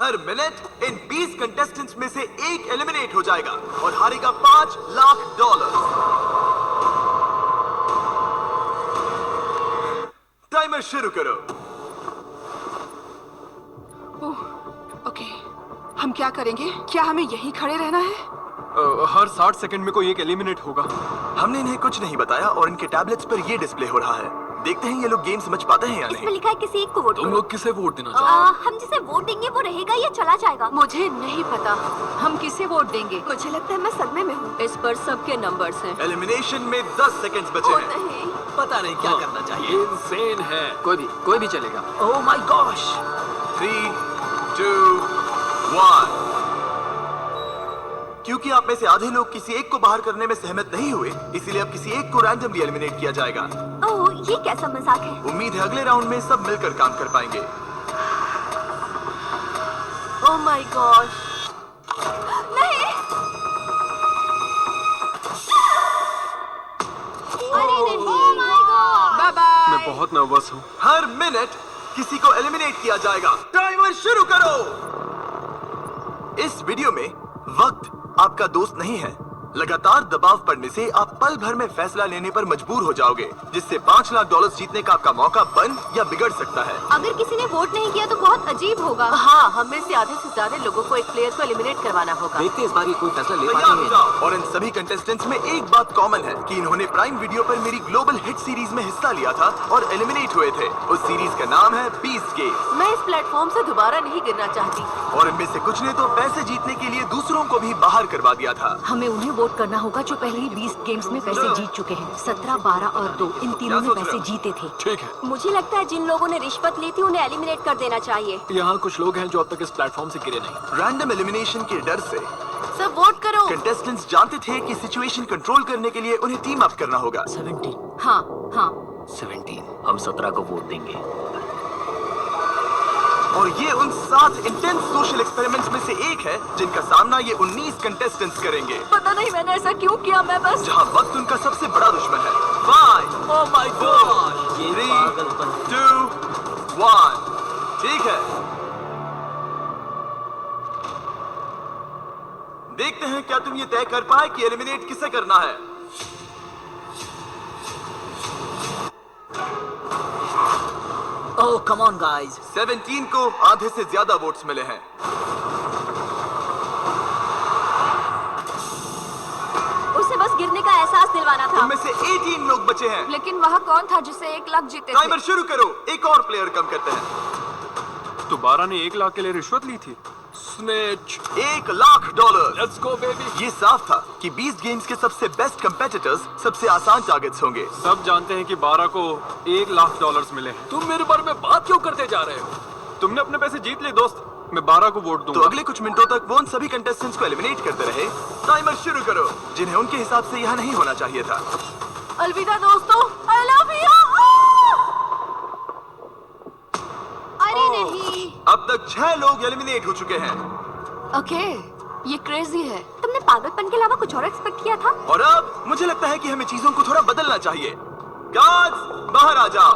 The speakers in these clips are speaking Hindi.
हर मिनट इन 20 कंटेस्टेंट्स में से एक एलिमिनेट हो जाएगा और हारेगा $5 लाख। टाइमर शुरू करो। ओके, हम क्या करेंगे? क्या हमें यहीं खड़े रहना है? हर 60 सेकंड में कोई एक एलिमिनेट होगा। हमने इन्हें कुछ नहीं बताया और इनके टैबलेट्स पर ये डिस्प्ले हो रहा है। देखते हैं ये लोग गेम समझ पाते हैं या नहीं। इसमें लिखा है किसी एक को वोट तुम करो। लोग किसे वोट देना चाहते हम जिसे वोट देंगे वो रहेगा या चला जाएगा? मुझे नहीं पता हम किसे वोट देंगे। मुझे लगता है मैं सदमे में हूँ। इस पर सबके नंबर्स हैं। एलिमिनेशन में 10 सेकंड्स बचे हैं। नहीं, पता नहीं क्या करना चाहिए। ये इंसेन है। कोई भी चलेगा। ओह माय गॉश। 3, 2, 1। क्योंकि आप में से आधे लोग किसी एक को बाहर करने में सहमत नहीं हुए, इसीलिए अब किसी एक को रैंडमली एलिमिनेट किया जाएगा। ओह, ये कैसा मजाक है? उम्मीद है अगले राउंड में सब मिलकर काम कर पाएंगे। Oh my gosh. नहीं। अरे नहीं। Oh my god. Bye bye. मैं बहुत नर्वस हूँ। हर मिनट किसी को एलिमिनेट किया जाएगा। टाइमर शुरू करो। इस वीडियो में वक्त आपका दोस्त नहीं है। लगातार दबाव पड़ने से आप पल भर में फैसला लेने पर मजबूर हो जाओगे, जिससे $5 लाख जीतने का आपका मौका बन या बिगड़ सकता है। अगर किसी ने वोट नहीं किया तो बहुत अजीब होगा। हाँ, हमें से आधे से ज्यादा लोगों को एक प्लेयर को एलिमिनेट करवाना होगा। देखते इस बार ये कोई फैसला ले तैयार पाते हो हैं। जाओ। और इन सभी कंटेस्टेंट्स में एक बात कॉमन है कि इन्होंने प्राइम वीडियो पर मेरी ग्लोबल हिट सीरीज में हिस्सा लिया था और एलिमिनेट हुए थे। उस सीरीज का नाम है बीस्ट गेम्स। मैं इस प्लेटफॉर्म से दोबारा नहीं गिरना चाहती। और इनमें से कुछ ने तो पैसे जीतने के लिए दूसरों को भी बाहर करवा दिया था। हमें उन्हें वोट करना होगा जो पहले ही 20 गेम्स में पैसे जीत चुके हैं। 17, 12 और 2 इन तीनों ने पैसे जीते थे। ठीक है। मुझे लगता है जिन लोगों ने रिश्वत ली थी उन्हें एलिमिनेट कर देना चाहिए। यहाँ कुछ लोग हैं जो अब तक इस प्लेटफॉर्म से गिरे नहीं। रैंडम एलिमिनेशन के डर से सब वोट करो। कंटेस्टेंट्स जानते थे कि सिचुएशन कंट्रोल करने के लिए उन्हें टीम अप करना होगा। 17। हाँ हाँ। 17। हम 17 को वोट देंगे। और ये उन 7 इंटेंस सोशल एक्सपेरिमेंट्स में से एक है जिनका सामना ये 19 कंटेस्टेंट्स करेंगे। पता नहीं मैंने ऐसा क्यों किया। मैं बस जहां वक्त उनका सबसे बड़ा दुश्मन है। 5, ओह माय गॉड। ये 3, पागलपन। 2, 1। ठीक है, देखते हैं क्या तुम ये तय कर पाए कि एलिमिनेट किसे करना है। ओह कम ऑन गाइस। 17 को आधे से ज्यादा वोट्स मिले हैं। उसे बस गिरने का एहसास दिलवाना था। उनमें से 18 लोग बचे हैं। लेकिन वहाँ कौन था जिसे 1 लाख जीते थे? टाइमर शुरू करो। एक और प्लेयर कम करते हैं। दोबारा ने 1 लाख के लिए रिश्वत ली थी। Snatch. $1 lakh. Let's go baby. ये साफ था कि 20 गेम्स के सबसे बेस्ट कंपेटिटर्स सबसे आसान टारगेट्स होंगे। सब जानते हैं कि 12 को $1 लाख मिले हैं। तुम मेरे बारे में बात क्यों करते जा रहे हो? तुमने अपने पैसे जीत लिए दोस्त। मैं 12 को वोट तो दूंगा। अगले कुछ मिनटों तक वो उन सभी कंटेस्टेंट्स को एलिमिनेट करते रहे। टाइमर शुरू करो, जिन्हें उनके हिसाब से यहाँ नहीं होना चाहिए था। अलविदा दोस्तों। I love you. अरे नहीं। अब तक 6 लोग एलिमिनेट हो चुके हैं। ओके, ये क्रेजी है। तुमने पागलपन के अलावा कुछ और एक्सपेक्ट किया था? और अब मुझे लगता है कि हमें चीजों को थोड़ा बदलना चाहिए। गार्ड्स बाहर आ जाओ।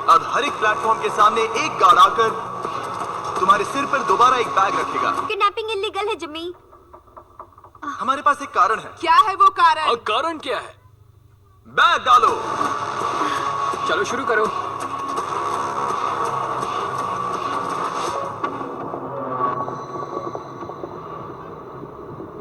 अब हर एक प्लेटफॉर्म के सामने एक गार्ड आकर तुम्हारे सिर पर दोबारा एक बैग रखेगा। किडनैपिंग इलीगल है जिम्मी। हमारे पास एक कारण है। क्या है वो कारण? और कारण क्या है? बैग डालो। चलो शुरू करो।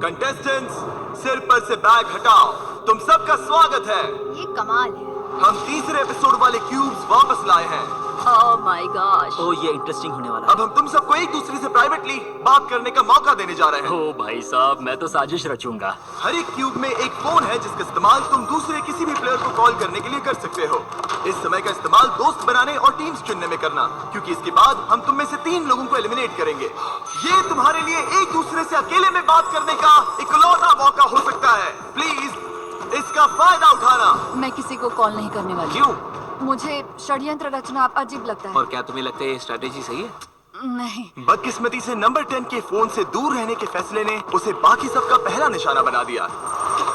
कंटेस्टेंट्स, सिर पर से बैग हटाओ। तुम सबका स्वागत है। ये कमाल है। हम तीसरे एपिसोड वाले क्यूब्स वापस लाए हैं। ओह माय गॉश। ओह ये इंटरेस्टिंग होने वाला अब हम तुम सबको एक दूसरे से प्राइवेटली बात करने का मौका देने जा रहे हैं। है। ओह भाई साहब, मैं तो साजिश रचूंगा। हर एक क्यूब में एक फोन है जिसका इस्तेमाल तुम दूसरे किसी भी प्लेयर को कॉल करने के लिए कर सकते हो। इस समय का इस्तेमाल दोस्त बनाने और टीम्स चुनने में करना, क्योंकि इसके बाद हम तुम में से 3 लोगों को एलिमिनेट करेंगे। ये तुम्हारे लिए एक दूसरे से अकेले में बात करने का इकलौता मौका हो सकता है। प्लीज इसका फायदा उठाना। मैं किसी को कॉल नहीं करने वाली। क्यों? मुझे षड्यंत्र रचना अजीब लगता है। और क्या तुम्हें लगता है ये स्ट्रेटेजी सही है? नहीं। बदकिस्मती से नंबर 10 के फोन से दूर रहने के फैसले ने उसे बाकी सबका पहला निशाना बना दिया।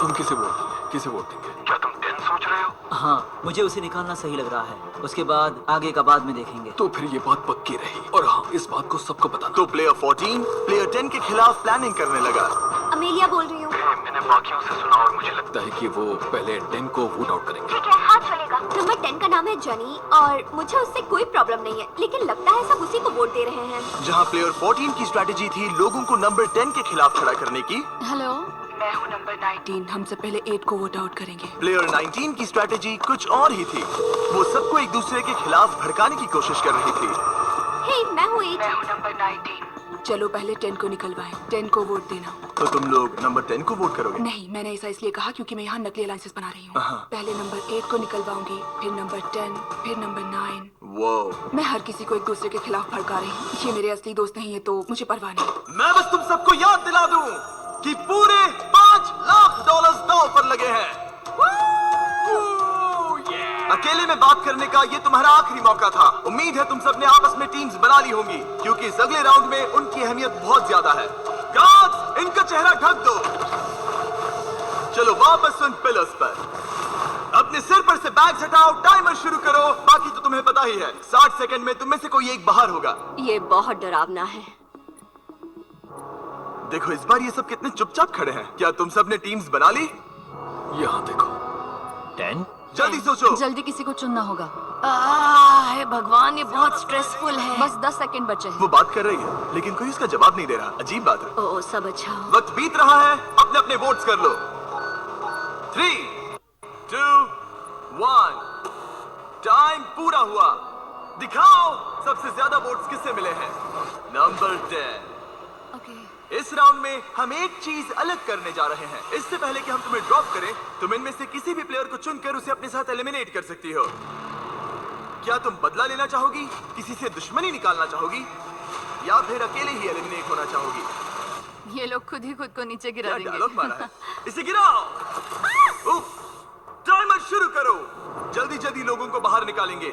हम किसे वोट देंगे? किसे वोट देंगे? क्या तुम 10 सोच रहे हो? हाँ, मुझे उसे निकालना सही लग रहा है। उसके बाद आगे का बाद में देखेंगे। तो फिर ये बात पक्की रही। और हाँ, इस बात को सबको बताना। तो प्लेयर 14 प्लेयर 10 के खिलाफ प्लानिंग करने लगा। अमेलिया बोल रही हूँ। मैंने बाकियों से सुना और मुझे लगता है कि वो पहले 10 को वोट आउट करेंगे। ठीक है, हाँ चलेगा। नंबर 10 का नाम है जनी और मुझे उससे कोई प्रॉब्लम नहीं है, लेकिन लगता है सब उसी को वोट दे रहे हैं। जहां प्लेयर 14 की स्ट्रेटेजी थी लोगों को नंबर 10 के खिलाफ खड़ा करने की, हेलो, मैं हूँ नंबर 19। हमसे पहले 8 को वोट आउट करेंगे। प्लेयर 19 की स्ट्रेटेजी कुछ और ही थी। वो सबको एक दूसरे के खिलाफ भड़काने की कोशिश कर रही थी। हे, मैं हूँ 8। मैं हूँ नंबर 19। चलो पहले 10 को निकलवाएं। 10 को वोट देना। तो तुम लोग नंबर 10 को वोट करोगे? नहीं, मैंने ऐसा इसलिए कहा क्योंकि मैं यहाँ नकली अलायंसेस बना रही हूँ। हाँ। पहले नंबर 8 को निकलवाऊंगी, फिर नंबर 10, फिर नंबर 9। वो मैं हर किसी को एक दूसरे के खिलाफ भड़का रही हूँ। ये मेरे असली दोस्त नहीं है तो मुझे परवाह नहीं। मैं बस तुम सबको याद दिला दूं कि पूरे $5 लाख दांव पर लगे हैं। अकेले में बात करने का ये तुम्हारा आखिरी मौका था। उम्मीद है तुम सबने आपस में टीम्स बना ली होंगी, क्योंकि इस अगले राउंड में उनकी अहमियत बहुत ज्यादा है। गार्ड्स, इनका चेहरा ढक दो। चलो वापस उन पिलर्स पर। अपने सिर पर से बैग्स हटाओ, टाइमर शुरू करो। बाकी तो तुम्हें पता ही है, 60 सेकंड में तुम में से कोई एक बाहर होगा। ये बहुत डरावना है। देखो इस बार ये सब कितने चुपचाप खड़े हैं। क्या तुम सब ने टीम्स बना ली? यहाँ देखो। 10? जल्दी सोचो। जल्दी किसी को चुनना होगा। हे भगवान, ये बहुत स्ट्रेसफुल है। बस 10 सेकंड बचे हैं। वो बात कर रही है लेकिन कोई उसका जवाब नहीं दे रहा। अजीब बात है। ओ, सब अच्छा हो। वक्त बीत रहा है, अपने अपने वोट्स कर लो। 3, 2, 1। टाइम पूरा हुआ। दिखाओ सबसे ज्यादा वोट्स किससे मिले हैं। नंबर 10। इस राउंड में हम एक चीज अलग करने जा रहे हैं। इससे पहले कि हम तुम्हें ड्रॉप करें, तुम इनमें से किसी भी प्लेयर को चुनकर उसे अपने साथ एलिमिनेट कर सकती हो। क्या तुम बदला लेना चाहोगी, किसी से दुश्मनी निकालना चाहोगी, या फिर अकेले ही एलिमिनेट होना चाहोगी? ये लोग खुद ही खुद को नीचे गिरा क्या देंगे। डायलॉग मारा है। इसे गिराओ। उफ, टाइमर शुरू करो। जल्दी जल्दी लोगों को बाहर निकालेंगे।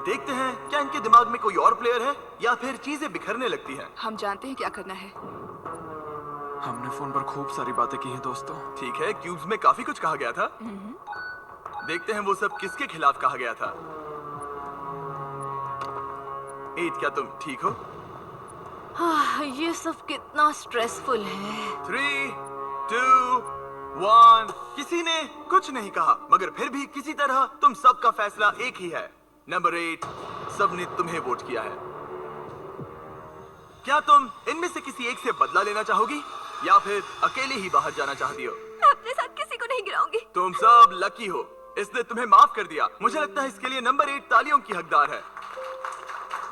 देखते हैं क्या इनके दिमाग में कोई और प्लेयर है या फिर चीजें बिखरने लगती हैं। हम जानते हैं क्या करना है। हमने फोन पर खूब सारी बातें की हैं दोस्तों। ठीक है, क्यूब्स में काफी कुछ कहा गया था। देखते हैं वो सब किसके खिलाफ कहा गया था। 8, क्या तुम ठीक हो? ये सब कितना स्ट्रेसफुल है। 3, 2, 1। किसी ने कुछ नहीं कहा, मगर फिर भी किसी तरह तुम सबका फैसला एक ही है। नंबर 8, सबने तुम्हें वोट किया है। क्या तुम इनमें से किसी एक से बदला लेना चाहोगी या फिर अकेले ही बाहर जाना चाहती हो? मैं अपने साथ किसी को नहीं गिराऊंगी। तुम सब लकी हो, इसने तुम्हें माफ कर दिया। मुझे लगता है इसके लिए नंबर 8 तालियों की हकदार है।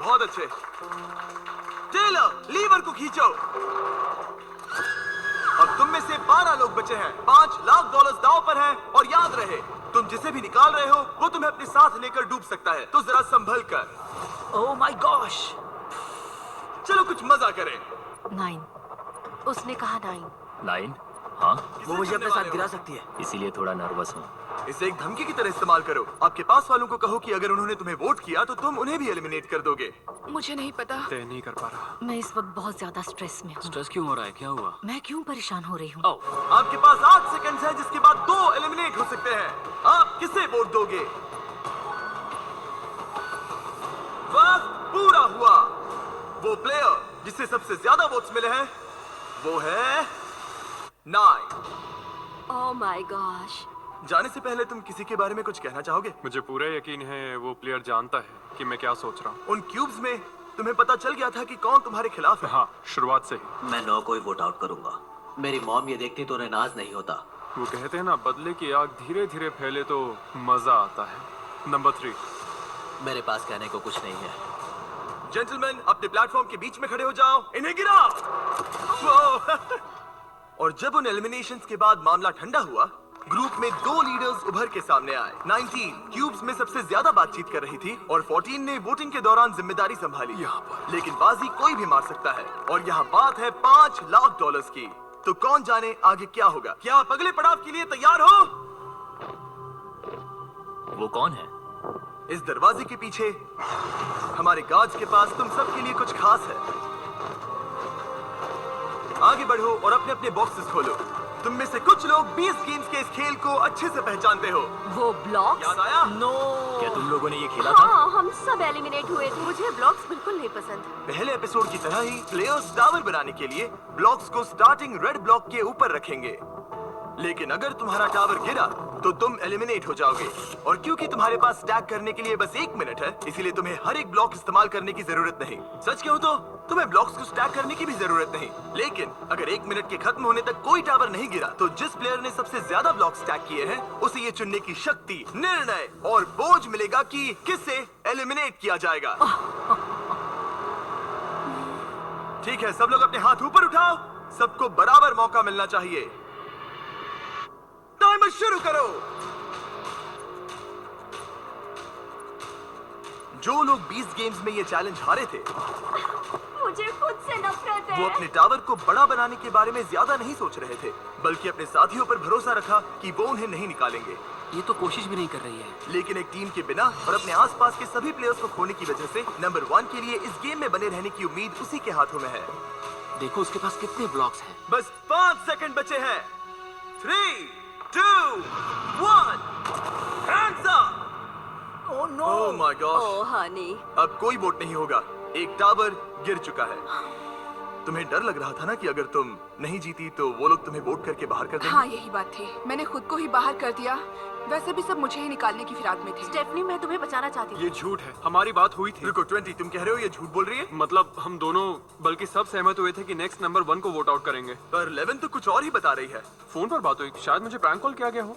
बहुत अच्छे। टेलर, लीवर को खींचो। अब तुम में से 12 लोग बचे हैं। $5 लाख दांव पर हैं और याद रहे, तुम जिसे भी निकाल रहे हो वो तुम्हें अपने साथ लेकर डूब सकता है, तो जरा संभल कर। ओह माय गॉश। चलो कुछ मजा करें। 9। उसने कहा 9। 9? हाँ, वो मुझे अपने साथ गिरा सकती है, इसीलिए थोड़ा नर्वस हूँ। इसे एक धमकी की तरह इस्तेमाल करो। आपके पास वालों को कहो कि अगर उन्होंने तुम्हें वोट किया तो तुम उन्हें भी एलिमिनेट कर दोगे। मुझे नहीं पता। तय नहीं कर पा रहा। मैं इस वक्त बहुत ज्यादा स्ट्रेस में हूँ। स्ट्रेस क्यों हो रहा है? क्या हुआ? मैं क्यों परेशान हो रही हूँ? ओह, आपके पास 8 सेकंड्स है, जिसके बाद 2 एलिमिनेट हो सकते हैं। आप किसे वोट दोगे? वक्त पूरा हुआ। वो प्लेयर जिसे सबसे ज्यादा वोट्स मिले हैं वो है 9। ओह माय गॉश। जाने से पहले तुम किसी के बारे में कुछ कहना चाहोगे? मुझे पूरा यकीन है वो प्लेयर जानता है कि मैं क्या सोच रहा हूँ। उन क्यूब्स में तुम्हें पता चल गया था कि कौन तुम्हारे खिलाफ है। हाँ, शुरुआत से ही। मैं 9 को ही वोट आउट करूंगा। मेरी मॉम ये देखती तो उन्हें नाज नहीं होता। वो कहते हैं ना, बदले की आग धीरे धीरे फैले तो मजा आता है। नंबर 3। मेरे पास कहने को कुछ नहीं है। जेंटलमैन, अपने प्लेटफॉर्म के बीच में खड़े हो जाओ। इन्हें गिराओ। वो। और जब उन एलिमिनेशंस के बाद मामला ठंडा हुआ, ग्रुप में 2 लीडर्स उभर के सामने आए। 19 क्यूब्स में सबसे ज्यादा बातचीत कर रही थी और 14 ने वोटिंग के दौरान जिम्मेदारी संभाली। यहाँ पर। लेकिन बाजी कोई भी मार सकता है और यहाँ बात है $5 लाख की। तो कौन जाने आगे क्या होगा। क्या आप अगले पड़ाव के लिए तैयार हो? वो कौन है? इस दरवाजे के पीछे हमारे गार्ड्स के पास तुम सबके लिए कुछ खास है। आगे बढ़ो और अपने अपने बॉक्सेस खोलो। तुम में से कुछ लोग 20 गेम्स के इस खेल को अच्छे से पहचानते हो। वो ब्लॉक्स? याद आया? नो। क्या तुम लोगों ने ये खेला था? हाँ, हम सब एलिमिनेट हुए थे। मुझे ब्लॉक्स बिल्कुल नहीं पसंद। पहले एपिसोड की तरह ही प्लेयर्स टावर बनाने के लिए ब्लॉक्स को स्टार्टिंग रेड ब्लॉक के ऊपर रखेंगे, लेकिन अगर तुम्हारा टावर गिरा तो तुम एलिमिनेट हो जाओगे। और क्योंकि तुम्हारे पास स्टैक करने के लिए बस 1 मिनट है, इसीलिए तुम्हें हर एक ब्लॉक इस्तेमाल करने की जरूरत नहीं। सच कहूं तो तुम्हें ब्लॉक्स को स्टैक करने की भी जरूरत नहीं, लेकिन अगर 1 मिनट के खत्म होने तक कोई टावर नहीं गिरा तो जिस प्लेयर ने सबसे ज्यादा ब्लॉक स्टैक किए हैं उसे ये चुनने की शक्ति, निर्णय और बोझ मिलेगा कि किसे एलिमिनेट किया जाएगा। ठीक है, सब लोग अपने हाथ ऊपर उठाओ। सबको बराबर मौका मिलना चाहिए। टाइमर शुरू करो। जो लोग 20 गेम्स में ये चैलेंज हारे थे, मुझे खुद से नफरत है। वो अपने टावर को बड़ा बनाने के बारे में ज्यादा नहीं सोच रहे थे, बल्कि अपने साथियों पर भरोसा रखा कि वो उन्हें नहीं निकालेंगे। ये तो कोशिश भी नहीं कर रही है। लेकिन एक टीम के बिना और अपने आसपास के सभी प्लेयर्स को खोने की वजह से नंबर 1 के लिए इस गेम में बने रहने की उम्मीद उसी के हाथों में है। देखो उसके पास कितने ब्लॉक्स हैं। बस 5 सेकंड बचे हैं। 3, 2, 1, hands up! Oh no! Oh my gosh! Oh honey. अब कोई वोट नहीं होगा। एक टावर गिर चुका है। तुम्हें डर लग रहा था ना कि अगर तुम नहीं जीती तो वो लोग तुम्हें वोट करके बाहर कर देंगे। हाँ, यही बात थी। मैंने खुद को ही बाहर कर दिया। वैसे भी सब मुझे ही निकालने की फिराक में थे। स्टेफनी, मैं तुम्हें बचाना चाहती हूँ। ये झूठ है, हमारी बात हुई थी। रुको 20, तुम कह रहे हो ये झूठ बोल रही है? मतलब हम दोनों, बल्कि सब सहमत हुए थे कि नेक्स्ट नंबर 1 को वोट आउट करेंगे। पर 11 तो कुछ और ही बता रही है। फोन पर बात हुई, शायद मुझे प्रैंक कॉल किया गया हो।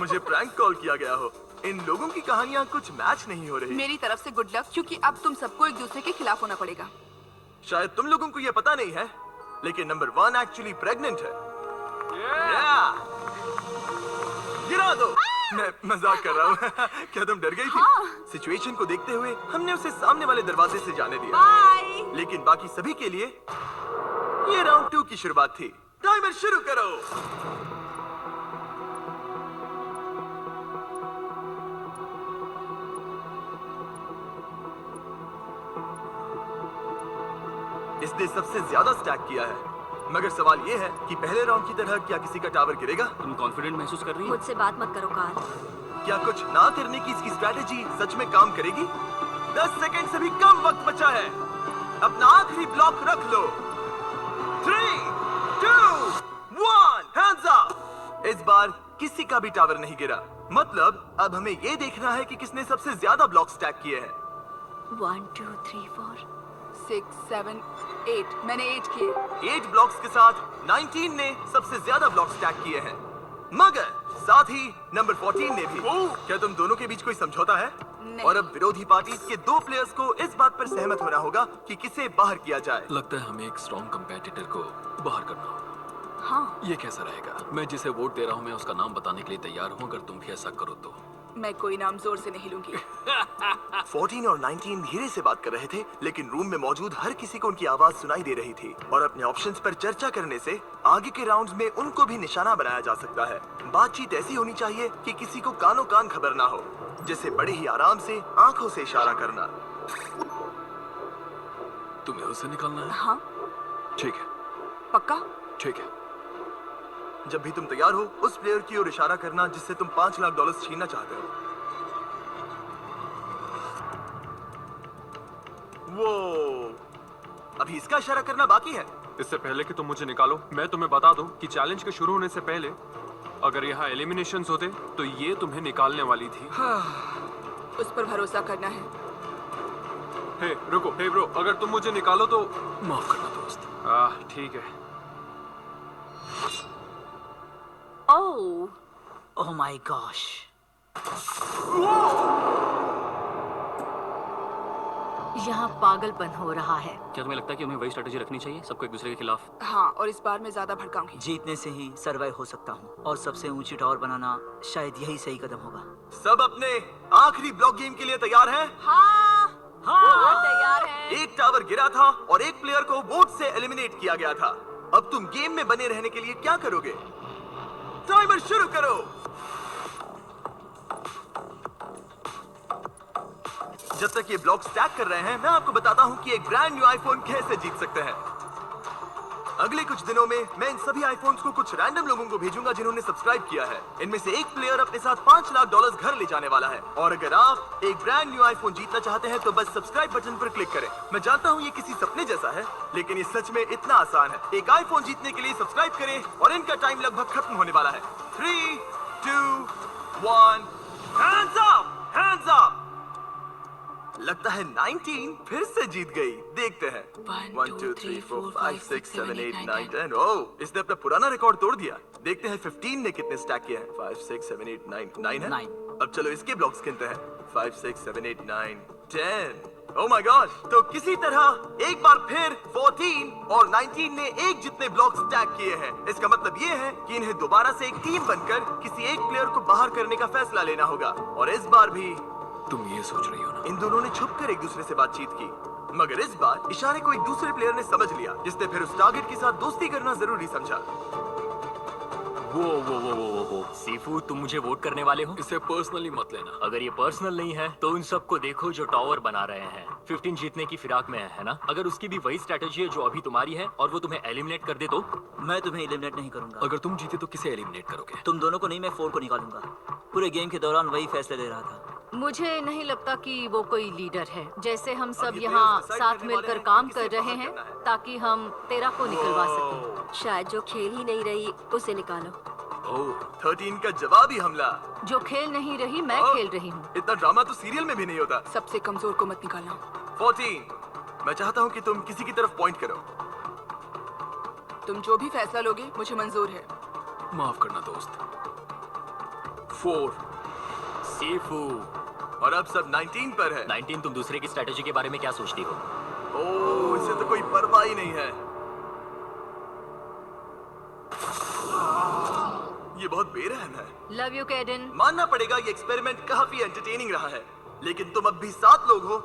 मुझे प्रैंक कॉल किया गया हो। इन लोगों की कहानियां कुछ मैच नहीं हो रही। मेरी तरफ से गुड लक, क्योंकि अब तुम सबको एक दूसरे के खिलाफ होना पड़ेगा। शायद तुम लोगों को ये पता नहीं है, लेकिन नंबर 1 एक्चुअली प्रेग्नेंट है। Yeah! गिरा दो। मैं मजाक कर रहा हूँ। क्या तुम डर गई थी? सिचुएशन को देखते हुए हमने उसे सामने वाले दरवाजे से जाने दिया। बाय। लेकिन बाकी सभी के लिए ये राउंड 2 की शुरुआत थी। टाइमर शुरू करो। इसने सबसे ज्यादा स्टैक किया है, मगर सवाल ये है कि पहले राउंड की तरह क्या किसी का टावर गिरेगा? तुम कॉन्फिडेंट महसूस कर रही हो? मुझसे बात मत करो कार्ल। क्या कुछ ना करने की इसकी स्ट्रैटेजी सच में काम करेगी? 10 सेकंड से भी कम वक्त बचा है। अपना आखिरी ब्लॉक रख लो। 3, 2, 1, hands up! इस बार किसी का भी टावर नहीं गिरा। मतलब अब हमें ये देखना है कि किसने सबसे ज्यादा ब्लॉक स्टैक किए हैं। 1, 2, 3, 4, 6, 7, 8। मैंने 8 किए। 8 ब्लॉक्स के साथ 19 ने सबसे ज्यादा ब्लॉक स्टैक किए हैं, मगर साथ ही नंबर 14 ने भी। क्या तुम दोनों के बीच कोई समझौता है? नहीं। और अब विरोधी पार्टी के 2 प्लेयर्स को इस बात पर सहमत होना होगा कि किसे बाहर किया जाए। लगता है हमें एक स्ट्रॉन्ग कंपेटिटर को बाहर करना होगा। हाँ, ये कैसा रहेगा? मैं जिसे वोट दे रहा हूँ मैं उसका नाम बताने के लिए तैयार हूँ, अगर तुम भी ऐसा करो तो। मैं कोई नाम जोर से नहीं लूंगी। 14 और 19 धीरे से बात कर रहे थे, लेकिन रूम में मौजूद हर किसी को उनकी आवाज सुनाई दे रही थी। और अपने ऑप्शंस पर चर्चा करने से आगे के राउंड्स में उनको भी निशाना बनाया जा सकता है। बातचीत ऐसी होनी चाहिए कि किसी को कानों कान खबर ना हो, जैसे बड़े ही आराम से आंखों से इशारा करना। तुम्हें उसे निकालना है? हाँ, ठीक है, पक्का? ठीक है। जब भी तुम तैयार हो उस प्लेयर की ओर इशारा करना जिससे तुम $5 लाख छीनना चाहते हो। वो अभी इसका इशारा करना बाकी है। इससे पहले कि तुम मुझे निकालो, मैं तुम्हें बता दूं कि चैलेंज के शुरू होने से पहले अगर यहाँ एलिमिनेशंस होते तो ये तुम्हें निकालने वाली थी। उस पर भरोसा करना है। हे रुको, हे ब्रो, अगर तुम मुझे निकालो तो माफ करना दोस्त। ठीक है। ओह, ओह माय गॉश। यहाँ पागलपन हो रहा है। क्या तुम्हें लगता है कि हमें वही स्ट्रेटेजी रखनी चाहिए, सबको एक दूसरे के खिलाफ? हाँ, और इस बार मैं ज्यादा भड़काऊंगी। जीतने से ही सर्वाइव हो सकता हूँ, और सबसे ऊंची टावर बनाना शायद यही सही कदम होगा। सब अपने आखिरी ब्लॉक गेम के लिए तैयार हैं? हाँ, तैयार है। एक टावर गिरा था और एक प्लेयर को वोट से एलिमिनेट किया गया था। अब तुम गेम में बने रहने के लिए क्या करोगे? टाइमर शुरू करो। जब तक ये ब्लॉक स्टैक कर रहे हैं, मैं आपको बताता हूं कि एक ब्रांड न्यू आईफोन कैसे जीत सकते हैं। अगले कुछ दिनों में मैं इन सभी आईफोन्स को कुछ रैंडम लोगों को भेजूंगा जिन्होंने सब्सक्राइब किया है। इनमें से एक प्लेयर अपने साथ $5 लाख घर ले जाने वाला है। और अगर आप एक ब्रांड न्यू आईफोन जीतना चाहते हैं तो बस सब्सक्राइब बटन पर क्लिक करें। मैं जानता हूँ ये किसी सपने जैसा है, लेकिन ये सच में इतना आसान है। एक आईफोन जीतने के लिए सब्सक्राइब करें और इनका टाइम लगभग खत्म होने वाला है। 3, 2, 1, हैंड्स अप! Hands up! लगता है 19 फिर से जीत गई। देखते हैं। 1, 2, 3, 4, 5, 6, 7, 8, 9, 10। ओह, इसने अपना पुराना रिकॉर्ड तोड़ दिया। देखते हैं 15 ने कितने स्टैक किए हैं। 5, 6, 7, 8, 9, 9 है। 9। अब चलो इसके ब्लॉक्स गिनते हैं। 5, 6, 7, 8, 9, 10। ओह माय गॉड! तो किसी तरह एक बार फिर 14 और 19 ने एक जितने ब्लॉक स्टैक किए हैं। इसका मतलब ये है कि इन्हें दोबारा से एक टीम बनकर किसी एक प्लेयर को बाहर करने का फैसला लेना होगा। और इस बार भी तुम ये सोच रही हो ना? इन दोनों ने छुपकर एक दूसरे से बातचीत की, मगर इस बार इशारे को एक दूसरे प्लेयर ने समझ लिया, जिसने फिर उस टारगेट के साथ दोस्ती करना जरूरी समझा। वो सीफू, तुम मुझे वोट करने वाले हो? इसे पर्सनली मत लेना। अगर ये पर्सनल नहीं है तो उन सबको देखो जो टावर बना रहे हैं। 15 जीतने की फिराक में है ना? अगर उसकी भी वही स्ट्रेटेजी है जो अभी तुम्हारी है और वो तुम्हें एलिमिनेट कर दे तो? मैं तुम्हें एलिमिनेट नहीं करूंगा। अगर तुम जीते तो किसे एलिमिनेट करोगे? तुम दोनों को नहीं, मैं 4 को निकालूंगा। पूरे गेम के दौरान वही फैसले ले रहा था। मुझे नहीं लगता कि वो कोई लीडर है। जैसे हम सब ये यहाँ players decide साथ करने मिलकर वाले हैं काम किसे कर रहे बाहर हैं करना है। ताकि हम 13 को निकलवा सकें। शायद जो खेल ही नहीं रही उसे निकालो। ओह, 13 का जवाबी हमला। जो खेल नहीं रही मैं ओह, खेल रही हूँ। इतना ड्रामा तो सीरियल में भी नहीं होता। सबसे कमजोर को मत निकालना। 14, मैं चाहता हूँ कि तुम किसी की तरफ पॉइंट करो। तुम जो भी फैसला लोगे मुझे मंजूर है। माफ करना दोस्त। 4। सीफू। और अब सब 19 पर है। 19, तुम दूसरे की स्ट्रेटेजी के बारे में क्या सोचती हो? ओह, इसे तो कोई परवाह ही नहीं है। ये बहुत बेरहम है। Love you कैडन। मानना पड़ेगा ये एक्सपेरिमेंट काफी एंटरटेनिंग रहा है, लेकिन तुम अब भी 7 लोग हो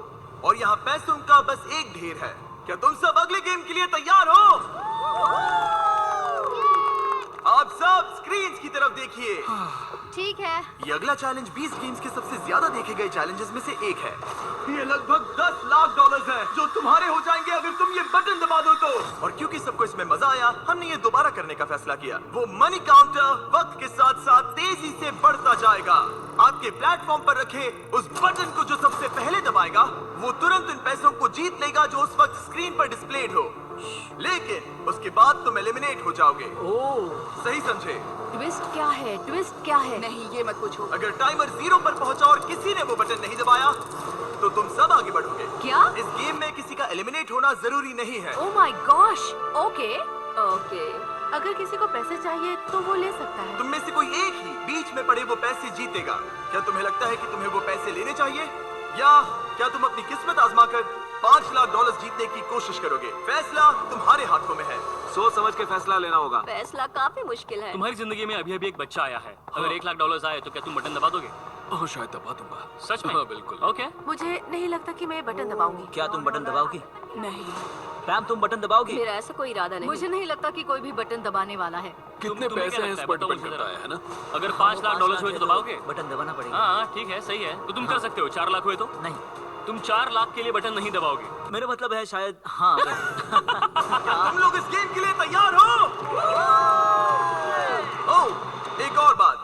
और यहाँ पैसों का बस एक ढेर है। क्या तुम सब अगले गेम के लिए तैयार हो? आप सब स्क्रीन की तरफ देखिए। ठीक है। ये अगला चैलेंज 20 गेम्स के सबसे ज्यादा देखे गए चैलेंजेस में से एक है। ये लगभग $10 लाख है जो तुम्हारे हो जाएंगे अगर तुम ये बटन दबा दो तो। और क्योंकि सबको इसमें मजा आया, हमने ये दोबारा करने का फैसला किया। वो मनी काउंटर वक्त के साथ साथ तेजी से बढ़ता जाएगा। आपके प्लेटफॉर्म पर रखे उस बटन को जो सबसे पहले दबाएगा वो तुरंत उन पैसों को जीत लेगा जो उस वक्त स्क्रीन पर डिस्प्लेड हो। लेकिन उसके बाद तुम एलिमिनेट हो जाओगे। ओह, सही समझे? ट्विस्ट क्या है? ट्विस्ट क्या है? नहीं, ये मत पूछो। अगर टाइमर 0 पर पहुंचा और किसी ने वो बटन नहीं दबाया तो तुम सब आगे बढ़ोगे। क्या? इस गेम में किसी का एलिमिनेट होना जरूरी नहीं है। ओह माय गॉश। ओके। ओके। अगर किसी को पैसे चाहिए तो वो ले सकता है। तुम में से कोई एक ही बीच में पड़े वो पैसे जीतेगा। क्या तुम्हें लगता है कि तुम्हें वो पैसे लेने चाहिए, या क्या तुम अपनी किस्मत आजमाकर $5 लाख जीतने की कोशिश करोगे? फैसला तुम्हारे हाथों में है। सोच समझ के फैसला लेना होगा। फैसला काफी मुश्किल है। तुम्हारी जिंदगी में अभी अभी एक बच्चा आया है। अगर $1 लाख आए तो क्या तुम बटन दबा दोगे? ओह, शायद दबा दूंगा। सच में? हाँ, बिल्कुल। ओके। मुझे नहीं लगता कि मैं बटन दबाऊंगी। क्या तुम बटन दबाओगी? नहीं। पैम, तुम बटन दबाओगी? मेरा ऐसा कोई इरादा नहीं। मुझे नहीं लगता कि कोई भी बटन दबाने वाला है। कितने तुम्हें पैसे क्या हैं लगता इस है? पर बताओ डिपेंड मुझे करता जरा। है ना? अगर $5 लाख हुए तो दबाओगे? बटन दबाना पड़ेगा। हाँ ठीक है, सही है। तो तुम कर सकते हो। 4 लाख हुए तो? नहीं, तुम 4 लाख के लिए बटन नहीं दबाओगे? मेरा मतलब है शायद हाँ। तुम लोग इस गेम के लिए तैयार हो? ओह, एक और बात,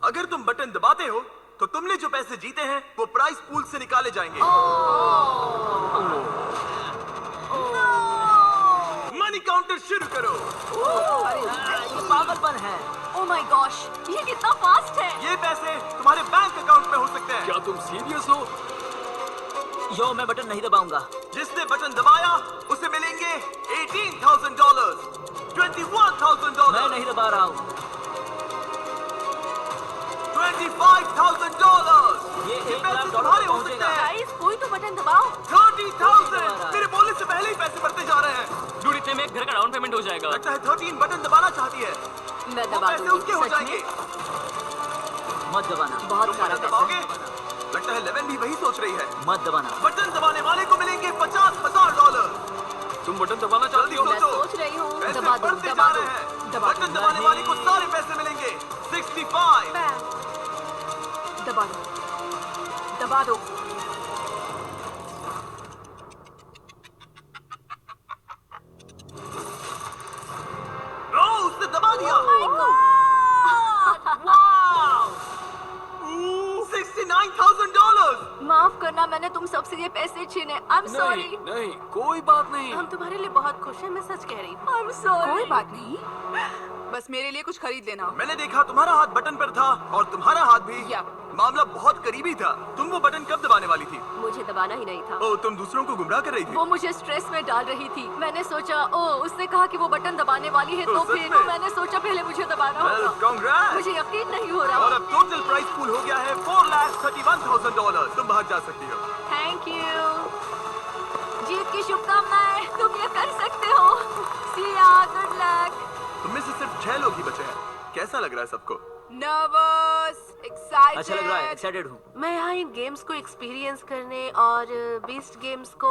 अगर तुम बटन दबाते हो तो तुमने जो पैसे जीते हैं वो प्राइस पूल से निकाले जाएंगे। मनी काउंटर शुरू करो। ये पागलपन है। ओह माय गॉश, ये कितना फास्ट है। ये पैसे तुम्हारे बैंक अकाउंट में हो सकते हैं। क्या तुम सीरियस हो? यो, मैं बटन नहीं दबाऊंगा। जिसने बटन दबाया उसे मिलेंगे $18,000, $21,000, मैं नहीं दबा रहा हूँ। $25,000। ये ये $1 पैसे लाख तुम्हारे हो पहुंचेगा। सकते हैं। गाइस, कोई तो बटन दबाओ। 30,000। मेरे बोलने से पहले ही पैसे बढ़ते जा रहे हैं। डूड, इतने में एक घर का डाउन पेमेंट हो जाएगा। लगता है 13 बटन दबाना चाहती है। मैं वो दबा पैसे दूंगी। उसके हो सच जाएंगे। में? मत दबाना। बहुत तुम सारा बटन पैसा दबाओगे? है। लगता है 11 भी वही सोच रही है। मत दबाना। बटन दबाने वाले को मिलेंगे $50,000। तुम बटन दबाना जल्दी चाहती हो? मैं सोचो। सोच रही हूँ। पैसे दबा दो, बढ़ते दबा जा दो, रहे हैं। दबा दो। बटन दबाने वाले को सारे पैसे मिलेंगे 65। दबा दो, दबा दो। तुम सबसे ये पैसे छीने। I'm sorry। नहीं नहीं कोई बात नहीं। हम तुम्हारे लिए बहुत खुश हैं, मैं सच कह रही हूँ। I'm sorry। कोई बात नहीं, बस मेरे लिए कुछ खरीद लेना। मैंने देखा तुम्हारा हाथ बटन पर था और तुम्हारा हाथ भी। या। मामला बहुत करीबी था। तुम वो बटन कब दबाने वाली थी? मुझे दबाना ही नहीं था। ओ, तुम दूसरों को गुमराह कर रही थी। वो मुझे स्ट्रेस में डाल रही थी। मैंने सोचा उसने कहा कि वो बटन दबाने वाली है, तो सच फिर में? मैंने सोचा पहले मुझे दबाना Well, होगा। congrats! मुझे यकीन नहीं हो और रहा। अब टोटल प्राइस पूल हो गया है $4,31,000। तुम बाहर जा सकती हो। Thank you. जीत की शुभकामनाएं, तुम ये कर सकते हो। See ya, good luck। तुम में से सिर्फ 6 लोग ही बचे हैं। कैसा लग रहा है सबको? Nervous, excited. अच्छा लग रहा है, एक्साइटेड हूँ। मैं यहाँ इन गेम्स को एक्सपीरियंस करने और बीस्ट गेम्स को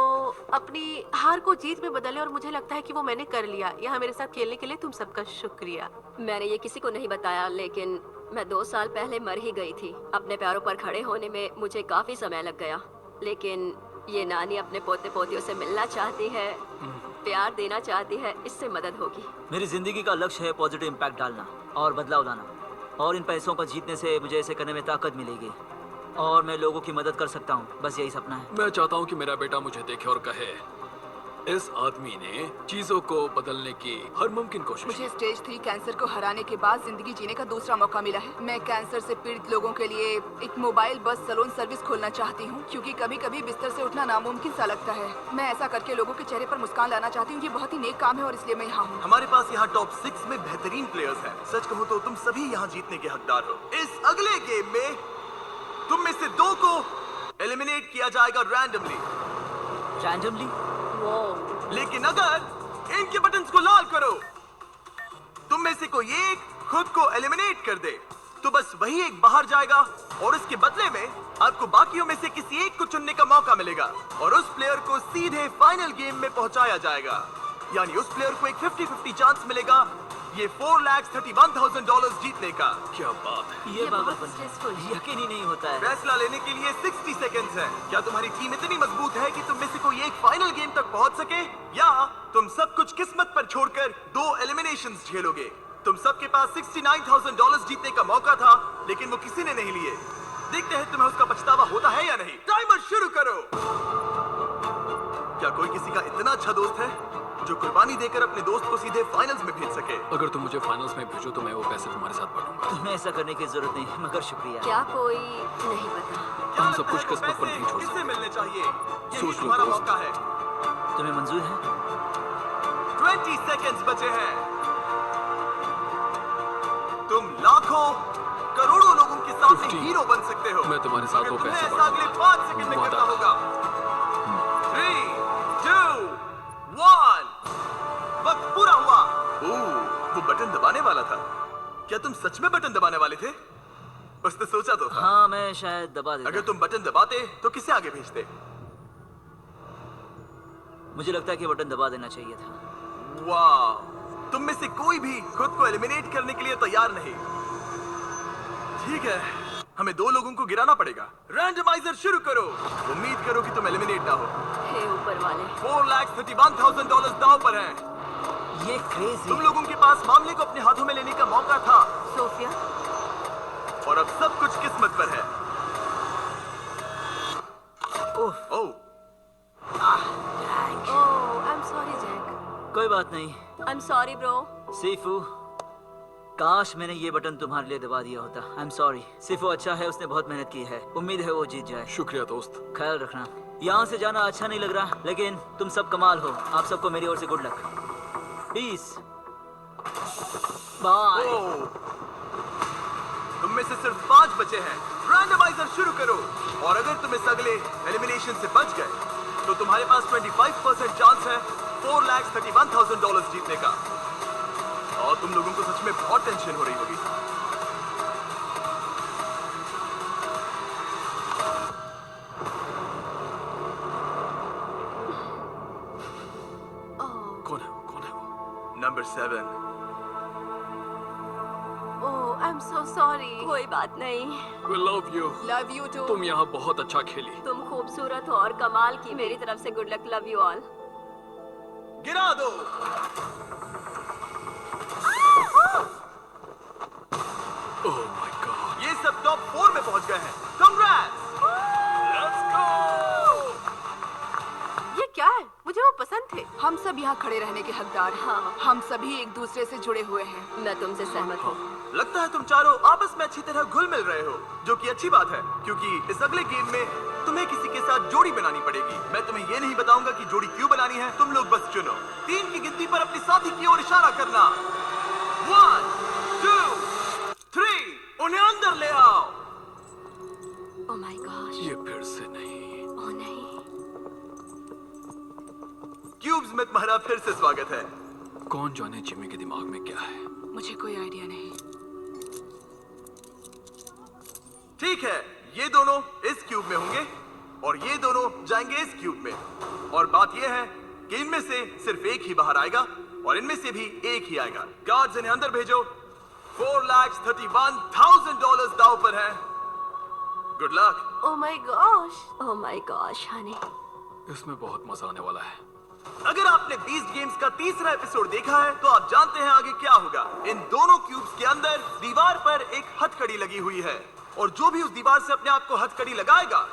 अपनी हार को जीत में बदलने, और मुझे लगता है कि वो मैंने कर लिया। यहाँ मेरे साथ खेलने के लिए तुम सबका शुक्रिया। मैंने ये किसी को नहीं बताया, लेकिन मैं 2 साल पहले मर ही गई थी। अपने पैरों पर खड़े होने में मुझे काफी समय लग गया, लेकिन ये नानी अपने पोते पोतियों से मिलना चाहती है, प्यार देना चाहती है। इससे मदद होगी। मेरी जिंदगी का लक्ष्य है पॉजिटिव इम्पैक्ट डालना और बदलाव लाना, और इन पैसों को जीतने से मुझे ऐसे करने में ताकत मिलेगी और मैं लोगों की मदद कर सकता हूँ। बस यही सपना है। मैं चाहता हूँ कि मेरा बेटा मुझे देखे और कहे, इस आदमी ने चीजों को बदलने की हर मुमकिन कोशिश मुझे की। स्टेज 3 कैंसर को हराने के बाद जिंदगी जीने का दूसरा मौका मिला है। मैं कैंसर से पीड़ित लोगों के लिए एक मोबाइल बस सैलून सर्विस खोलना चाहती हूँ, क्योंकि कभी कभी बिस्तर से उठना नामुमकिन सा लगता है। मैं ऐसा करके लोगों के चेहरे पर मुस्कान लाना चाहती हूँ। ये बहुत ही नेक काम है और इसलिए मैं यहाँ हूँ। हमारे पास यहाँ टॉप 6 में बेहतरीन प्लेयर्स हैं। सच कहूँ तो तुम सभी यहाँ जीतने के हकदार हो। इस अगले गेम में तुम में से 2 को एलिमिनेट किया जाएगा रैंडमली। रैंडमली? लेकिन अगर इनके बटन्स को लाल करो, तुम में से कोई एक खुद को एलिमिनेट कर दे, तो बस वही एक बाहर जाएगा और इसके बदले में आपको बाकियों में से किसी एक को चुनने का मौका मिलेगा और उस प्लेयर को सीधे फाइनल गेम में पहुंचाया जाएगा। यानी उस प्लेयर को एक 50-50 चांस मिलेगा ये $4,31,000 जीतने का। क्या बात है। ये पागलपन है। यकीन ही नहीं होता है। फैसला लेने के लिए 60 सेकंड्स हैं। क्या तुम्हारी टीम इतनी मजबूत है कि तुम में से कोई एक फाइनल गेम तक पहुंच सके, या तुम सब कुछ किस्मत पर छोड़कर 2 एलिमिनेशंस झेलोगे? तुम सबके पास $69,000 जीतने का मौका था, लेकिन वो किसी ने नहीं लिए। देखते हैं तुम्हें उसका पछतावा होता है या नहीं। टाइमर शुरू करो। क्या कोई किसी का इतना अच्छा दोस्त है जो कुर्बानी देकर अपने दोस्त को सीधे फाइनल्स में भेज सके? अगर तुम मुझे फाइनल्स में भेजो तो मैं वो पैसे तुम्हारे साथ बांटूंगा। तुम्हें ऐसा करने की जरूरत नहीं, मगर शुक्रिया। क्या कोई नहीं पता। क्या हम सब लगता कुछ है वो किस्मत पर पैसे नहीं छोड़ किससे सकते। मिलने चाहिए? यही सोच लो तुम्हारा दोस्त। मौका है। तुम्हें मंजूर है? 20 सेकंड्स बचे हैं। तुम लाखों करोड़ों लोगों के सामने 50 हीरो बन सकते हो। मैं तुम्हारे साथ मगर वो तुम्हें पैसे ऐसा अगले बांटूंगा। 5 सेकंड में वादा। करना होगा। 3, 2, 1। वक्त पूरा हुआ। वो बटन दबाने वाला था। क्या तुम सच में बटन दबाने वाले थे? उसने सोचा तो था। हाँ, मैं शायद दबा देता। अगर तुम बटन दबाते तो किसे आगे भेजते? मुझे लगता है कि बटन दबा देना चाहिए था। वाह, तुम में से कोई भी खुद को एलिमिनेट करने के लिए तैयार नहीं। ठीक है, हमें 2 लोगों को गिराना पड़ेगा। रैंडमाइजर शुरू करो। उम्मीद करो कि तुम एलिमिनेट ना हो। हे ऊपर वाले। $4,31,000 दांव पर हैं। ये क्रेजी। तुम लोगों के पास मामले को अपने हाथों में लेने का मौका था, सोफिया, और अब सब कुछ किस्मत पर है। ओह, I'm sorry, Jack। कोई बात नहीं। I'm sorry bro। सीफू, काश मैंने ये बटन तुम्हारे लिए दबा दिया होता। I am sorry. सीफू अच्छा है, उसने बहुत मेहनत की है। उम्मीद है वो जीत जाए। शुक्रिया दोस्त। ख्याल रखना। यहाँ से जाना अच्छा नहीं लग रहा, लेकिन तुम सब कमाल हो। आप सबको मेरी ओर से गुड लक। पीस। बाय। ओह। तुम में से सिर्फ 5 बचे हैं। रैंडमाइजर शुरू करो, और अगर तुम इस अगले एलिमिनेशन से बच गए तो तुम्हारे पास 25% चांस है $4,31,000 जीतने का। और तुम लोगों को सच में बहुत टेंशन हो रही होगी। कौन है वो? कौन है वो? Number 7। Oh, I'm so sorry। कोई बात नहीं। We love you। Love you too. तुम यहाँ बहुत अच्छा खेली। तुम खूबसूरत हो और कमाल की। मेरी तरफ से good luck. Love you all. गिरा दो। ओह माय गॉड। ये सब टॉप 4 में पहुंच गए हैं। Congrats! Let's go! सब यहाँ खड़े रहने के हकदार हैं। हाँ। हम सभी एक दूसरे से जुड़े हुए हैं। मैं तुमसे सहमत हूँ। लगता है तुम चारों आपस में अच्छी तरह घुल मिल रहे हो, जो कि अच्छी बात है, क्योंकि इस अगले गेम में तुम्हें किसी के साथ जोड़ी बनानी पड़ेगी। मैं तुम्हें ये नहीं बताऊंगा कि जोड़ी क्यों बनानी है, तुम लोग बस चुनो। 3 की गिनती पर अपने साथी की ओर इशारा करना। 1 2 3 उन्हें अंदर ले आओ। ओह माय गॉश। ये फिर से नहीं। ओह नहीं। क्यूब्स में तुम्हारा फिर से स्वागत है। कौन जाने जिमी के दिमाग में क्या है। मुझे कोई आइडिया नहीं। ठीक है, ये दोनों इस क्यूब में होंगे और ये दोनों जाएंगे इस क्यूब में। और बात ये है कि इनमें से सिर्फ एक ही बाहर आएगा और इनमें से भी एक ही आएगा। गार्ड्स इन्हें अंदर भेजो। $4,31,000 दांव पर है। Good luck. Oh my gosh. Oh my gosh Honey. इसमें बहुत मजा आने वाला है। अगर आपने बीस्ट गेम्स का तीसरा एपिसोड देखा है तो आप जानते हैं आगे क्या होगा। इन दोनों क्यूब्स के अंदर दीवार पर एक हथकड़ी लगी हुई है और जो भी उस दीवार से अपने आप को हथकड़ी लगाएगा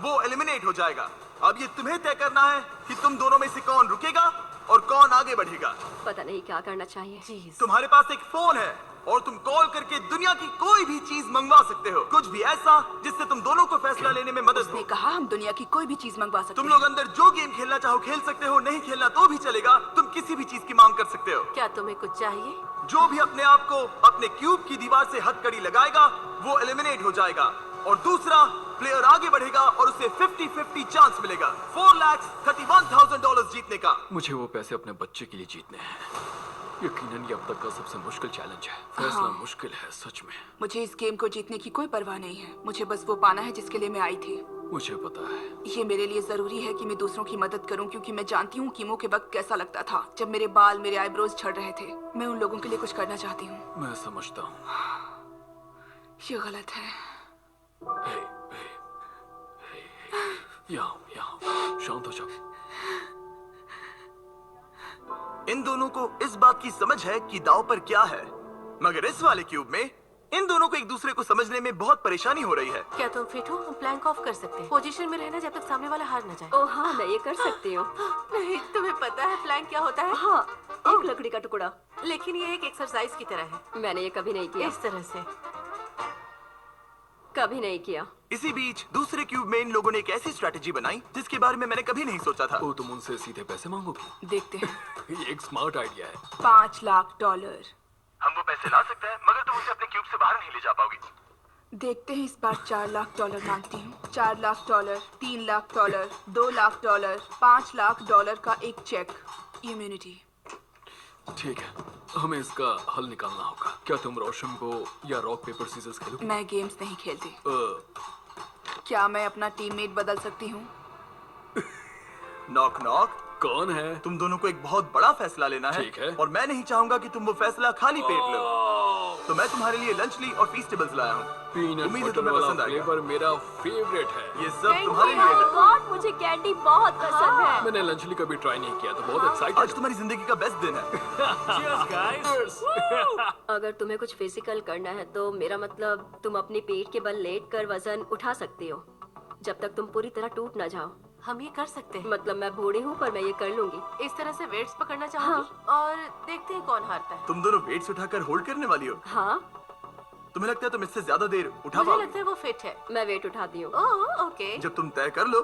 वो एलिमिनेट हो जाएगा। अब ये तुम्हें तय करना है कि तुम दोनों में से कौन रुकेगा और कौन आगे बढ़ेगा। पता नहीं क्या करना चाहिए। जीज। तुम्हारे पास एक फोन है और तुम कॉल करके दुनिया की कोई भी चीज मंगवा सकते हो, कुछ भी ऐसा जिससे तुम दोनों को फैसला लेने में मदद उसने हो। कहा हम दुनिया की कोई भी चीज मंगवा सकते तुम हैं। लोग अंदर जो गेम खेलना चाहो खेल सकते हो, नहीं खेलना तो भी चलेगा। तुम किसी भी चीज की मांग कर सकते हो। क्या तुम्हें कुछ चाहिए? जो भी अपने आप को अपने क्यूब की दीवार से हथकड़ी लगाएगा वो एलिमिनेट हो जाएगा और दूसरा प्लेयर आगे बढ़ेगा और उसे 50-50 चांस मिलेगा $4,31,000 जीतने का। मुझे वो पैसे अपने बच्चे के लिए जीतने हैं। यकीनन ये अब तक का सबसे मुश्किल चैलेंज है। फैसला मुश्किल है सच में। मुझे इस गेम को जीतने की कोई परवाह नहीं है। मुझे बस वो पाना है जिसके लिए मैं आई थी। मुझे पता है। ये मेरे लिए जरूरी है कि मैं दूसरों की मदद करूं, क्योंकि मैं जानती हूँ कीमो के वक्त कैसा लगता था जब मेरे बाल मेरे आईब्रोज झड़ रहे थे। मैं उन लोगों के लिए कुछ करना चाहती हूँ। मैं समझता हूँ। ये गलत है। हे, यहाँ शांत हो जाओ। इन दोनों को इस बात की समझ है कि दांव पर क्या है, मगर इस वाले क्यूब में इन दोनों को एक दूसरे को समझने में बहुत परेशानी हो रही है। क्या तुम फिट हो? हम प्लैंक ऑफ कर सकते हैं। पोजीशन में रहना जब तक सामने वाला हार न जाए। ओह हाँ मैं ये कर सकती हूँ। नहीं, तुम्हें पता है प्लैंक क्या होता है? हाँ एक लकड़ी का टुकड़ा। लेकिन ये एक एक्सरसाइज की तरह है। मैंने ये कभी नहीं किया। इस तरह से। कभी नहीं किया। इसी बीच दूसरे क्यूब में इन लोगों ने एक ऐसी स्ट्रैटेजी बनाई जिसके बारे में मैंने कभी नहीं सोचा था। ओ, तुम उनसे सीधे पैसे मांगोगी? देखते हैं। ये एक स्मार्ट आइडिया है। $5 लाख। हम वो पैसे ला सकते हैं, मगर तुम उसे अपने क्यूब से बाहर नहीं ले जा पाओगी। देखते हैं इस बार $4 लाख मांगती हूँ। $4 लाख, $3 लाख, $2 लाख, $5 लाख का एक चेक। इम्यूनिटी। ठीक है, हमें इसका हल निकालना होगा। क्या तुम रोशन को या रॉक पेपर सीजर्स खेलोगे? मैं गेम्स नहीं खेलती। क्या मैं अपना टीममेट बदल सकती हूँ? Knock knock. कौन है? तुम दोनों को एक बहुत बड़ा फैसला लेना है, ठीक है। और मैं नहीं चाहूंगा कि तुम वो फैसला खाली पेट लो। तो मैं तुम्हारे लिए लंच ली और फीस्टेबल्स लाया हूँ। पीनट उम्मीद है बटर तुम्हें वाला पसंद आएगा। फ्लेवर मेरा फेवरेट है। ये सब तुम्हारे लिए है। गॉड मुझे कैंडी बहुत पसंद है। मैंने लंचली कभी ट्राई नहीं किया तो बहुत एक्साइटेड। आज तुम्हारी जिंदगी का बेस्ट दिन है। अगर तुम्हें कुछ फिजिकल करना है तो मेरा मतलब तुम अपनी पेट के बल लेट कर वजन उठा सकती हो जब तक तुम पूरी तरह टूट ना जाओ। हम ये कर सकते हैं। मतलब मैं बूढ़ी हूँ पर मैं ये कर लूंगी। इस तरह से वेट्स पकड़ना चाहूंगी और देखते हैं कौन हारता है। तुम दोनों वेट्स उठाकर होल्ड करने वाली हो? हाँ तुम्हें लगता है तुम इससे ज्यादा देर उठा मुझे पाओगे? लगता है वो फिट है। मैं वेट उठाती हूँ। Oh okay. जब तुम तय कर लो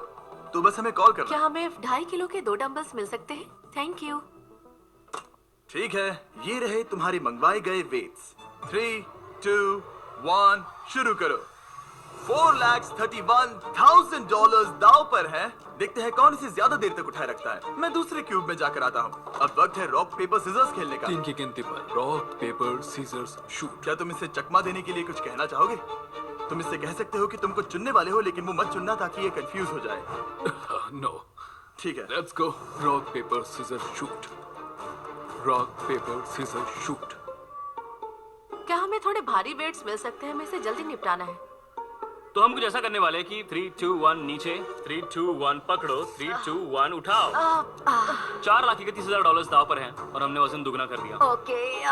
तो बस हमें कॉल करना। क्या हमें 2.5 किलो के 2 डंबल्स मिल सकते हैं? Thank you. ठीक है, ये रहे तुम्हारे मंगवाए गए वेट्स। 3, 2, 1 शुरू करो। $4,31,000 दांव पर है। देखते हैं कौन इसे ज्यादा देर तक उठाए रखता है। मैं दूसरे क्यूब में जाकर आता हूँ। अब वक्त है रॉक पेपर सीजर्स खेलने का। 3 की गिनती पर रॉक पेपर सीजर्स शूट। क्या तुम इसे चकमा देने के लिए कुछ कहना चाहोगे? तुम इससे कह सकते हो कि तुमको चुनने वाले हो, लेकिन वो मत चुनना ताकि ये कंफ्यूज हो जाए। नो ठीक है, let's go. Rock paper scissor shoot. Rock paper scissor shoot. क्या हमें थोड़े भारी वेट्स मिल सकते हैं? हमें इसे जल्दी निपटाना है। तो हम कुछ ऐसा करने वाले हैं कि 3, 2, 1 नीचे, 3, 2, 1 पकड़ो, 3, 2, 1 उठाओ। $4,31,000 दाव पर हैं और हमने वजन दुगना कर दिया। ओके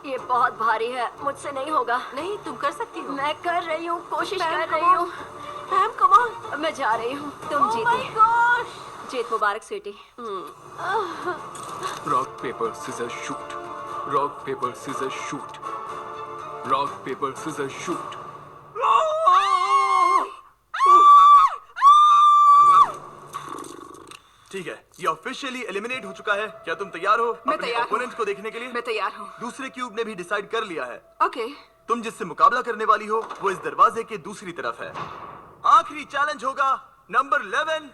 ये बहुत भारी है, मुझसे नहीं होगा। नहीं, तुम कर सकती हो। मैं कर रही हूँ, कोशिश Pam, कर come रही on. हूँ। Pam, come on. मैं जा रही हूँ। तुम Oh my जीती। gosh. जीत मुबारक sweetie. Rock paper scissor shoot, rock paper scissor shoot, rock paper scissor shoot. ठीक है, ये ऑफिशियली एलिमिनेट हो चुका है। क्या तुम तैयार हो मैं अपने तैयार हूँ। ओपोनेंट को देखने के लिए? मैं तैयार हूँ। दूसरे क्यूब ने भी डिसाइड कर लिया है। ओके। तुम जिससे मुकाबला करने वाली हो वो इस दरवाजे के दूसरी तरफ है। आखिरी चैलेंज होगा नंबर 11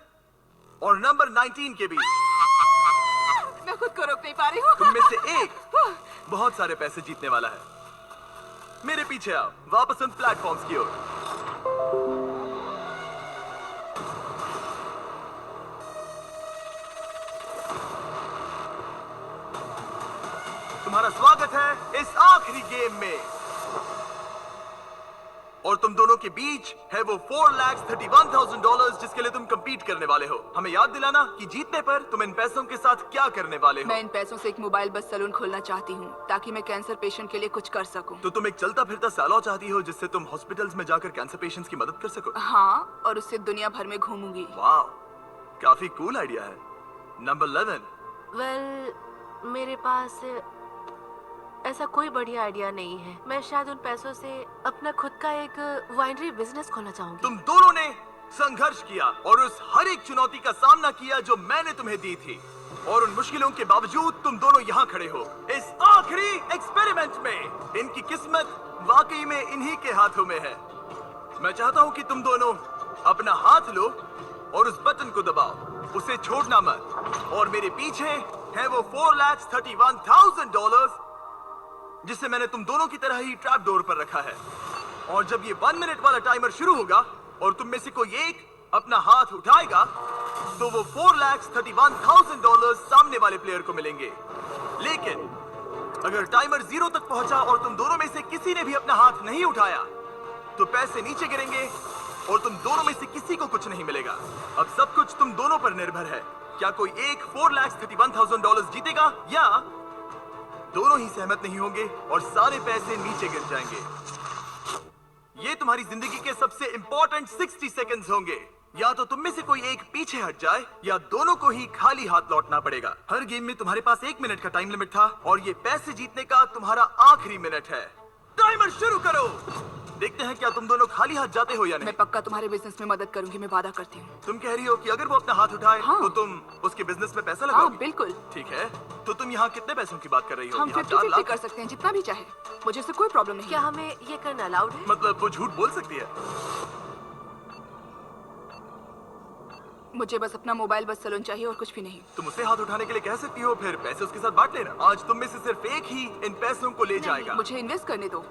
और नंबर 19 के बीच। मैं खुद को रोक नहीं पा रही हूँ। तुम में से एक बहुत सारे पैसे जीतने वाला है। मेरे पीछे आओ, वापस उन प्लेटफॉर्म्स की ओर। तुम्हारा स्वागत है इस आखिरी गेम में और तुम दोनों के बीच है वो $4,31,000 जिसके लिए तुम compete करने वाले हो। हमें याद दिलाना कि जीतने पर तुम इन पैसों के साथ क्या करने वाले हो। मैं इन पैसों से एक मोबाइल बस सैलून खोलना चाहती हूँ ताकि मैं कैंसर पेशेंट के लिए कुछ कर सकूँ। तो तुम एक चलता फिरता सैलून चाहती हो जिससे तुम हॉस्पिटल्स में जाकर कैंसर पेशेंट्स की मदद कर सको। हाँ, और उससे दुनिया भर में घूमूंगी। वाह, काफी कूल आइडिया है। नंबर 11। वेल, मेरे पास ऐसा कोई बढ़िया आइडिया नहीं है। मैं शायद उन पैसों से अपना खुद का एक वाइनरी बिजनेस खोलना चाहूंगी। तुम दोनों ने संघर्ष किया और उस हर एक चुनौती का सामना किया जो मैंने तुम्हें दी थी, और उन मुश्किलों के बावजूद तुम दोनों यहाँ खड़े हो इस आखिरी एक्सपेरिमेंट में। इनकी किस्मत वाकई में इन्हीं के हाथों में है। मैं चाहता हूँ कि तुम दोनों अपना हाथ लो और उस बटन को दबाओ, उसे छोड़ना मत। और मेरे पीछे है वो $4,31,000 जिसे मैंने तुम दोनों की तरह ही ट्रैप डोर पर रखा है। और जब ये 1 मिनट वाला टाइमर शुरू होगा और तुम में से कोई एक अपना हाथ उठाएगा तो वो $4,31,000 सामने वाले प्लेयर को मिलेंगे। लेकिन अगर टाइमर 0 तक पहुंचा और तुम दोनों में से किसी ने भी अपना हाथ नहीं उठाया तो पैसे नीचे गिरेंगे और तुम दोनों में से किसी को कुछ नहीं मिलेगा। अब सब कुछ तुम दोनों पर निर्भर है। क्या कोई एक $4,31,000 जीतेगा या दोनों ही सहमत नहीं होंगे और सारे पैसे नीचे गिर जाएंगे। ये तुम्हारी जिंदगी के सबसे इंपॉर्टेंट 60 सेकंड्स होंगे। या तो तुम में से कोई एक पीछे हट जाए या दोनों को ही खाली हाथ लौटना पड़ेगा। हर गेम में तुम्हारे पास 1 मिनट का टाइम लिमिट था और ये पैसे जीतने का तुम्हारा आखिरी मिनट है। टाइमर शुरू करो। देखते हैं क्या तुम दोनों खाली हाथ जाते हो या नहीं। मैं पक्का तुम्हारे बिजनेस में मदद करूंगी, मैं वादा करती हूँ। तुम कह रही हो कि अगर वो अपना हाथ उठाए हाँ। तो तुम उसके बिजनेस में पैसा हाँ, लगाओगी? बिल्कुल। ठीक है, तो तुम यहाँ कितने पैसों की बात कर रही हो? हम यहाँ 50-50 4 कर सकते हैं, जितना भी चाहे। मुझे इससे कोई प्रॉब्लम नहीं क्या है। हमें ये करना अलाउड है? मतलब वो झूठ बोल सकती है। मुझे बस अपना मोबाइल बस सैलून चाहिए और कुछ भी नहीं। तुम उसे हाथ उठाने के लिए कह सकती हो, फिर पैसे उसके साथ बांट लेना। आज तुम में से सिर्फ एक ही इन पैसों को ले जाएगा। मुझे इन्वेस्ट करने दो।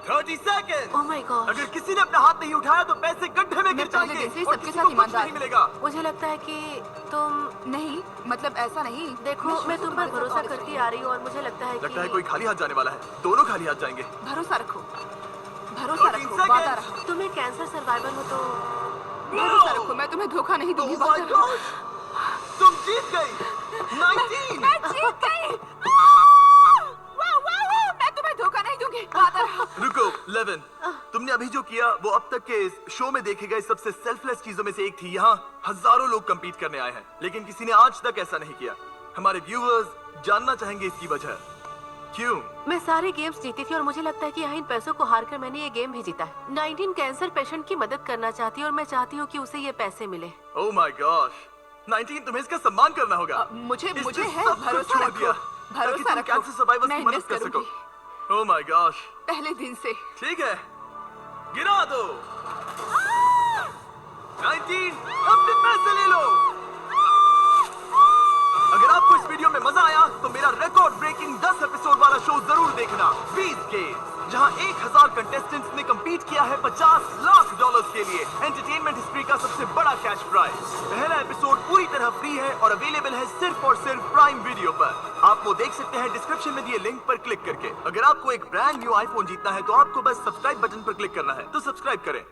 30 सेकंड। Oh my God. अगर किसी ने अपना हाथ नहीं उठाया तो पैसे गड्ढे में गिर मैं पहले जाएंगे दिन से ही और सबके किसी साथ को कुछ ईमानदार नहीं हूँ। मिलेगा। मुझे लगता है कि तुम नहीं, मतलब ऐसा नहीं। देखो, मैं तुम पर भरोसा करती आ रही हूँ और मुझे लगता है लगता है कि कोई खाली हाथ जाने वाला है। दोनों खाली हाथ जाएंगे। भरोसा रखो, भरोसा 13 रखो, seconds। वादा रखो। तुम एक कैंसर सर्वाइवर हो तो भरोसा रखो, मैं तुम्हें धोखा नहीं दूंगी। Oh my वादा रखो। God! तुम जीत गई। 19। मैं जीत गई। वाह, वाह, वाह, मैं तुम्हें धोखा नहीं दूंगी। वादा रखो। रुको 11, तुमने अभी जो किया वो अब तक के इस शो में देखे गए सबसे सेल्फलेस चीजों में से एक थी। यहाँ हजारों लोग compete करने आए हैं लेकिन किसी ने आज तक ऐसा नहीं किया। हमारे व्यूअर्स जानना चाहेंगे इसकी वजह। क्यों? मैं सारे गेम्स जीती थी और मुझे लगता है कि यहाँ इन पैसों को हारकर मैंने ये गेम भी जीता है। 19 कैंसर पेशेंट की मदद करना चाहती है और मैं चाहती हूँ कि उसे ये पैसे मिले। Oh my gosh! 19, तुम्हें इसका सम्मान करना होगा। मुझे इसने मुझे है सब कुछ भरोसा छोड़ दिया रखो, ताकि भरोसा तुम रखो। कैंसर सर्वाइवर्स मैं की मदद इन्वेस्ट कर सको। करूंगी। Oh my gosh! पहले दिन से। ठीक है, गिरा दो। 19, अपने पैसे ले लो। अगर आपको इस वीडियो में मजा आया तो मेरा रिकॉर्ड ब्रेकिंग 10 एपिसोड वाला शो जरूर देखना, बीस्ट गेम्स, जहां 1000 कंटेस्टेंट्स ने कंपीट किया है $50 लाख के लिए एंटरटेनमेंट हिस्ट्री का सबसे बड़ा कैश प्राइज। पहला एपिसोड पूरी तरह फ्री है और अवेलेबल है सिर्फ और सिर्फ प्राइम वीडियो पर। आप वो देख सकते हैं डिस्क्रिप्शन में दिए लिंक पर क्लिक करके। अगर आपको एक ब्रांड न्यू आईफोन जीतना है तो आपको बस सब्सक्राइब बटन पर क्लिक करना है, तो सब्सक्राइब करें।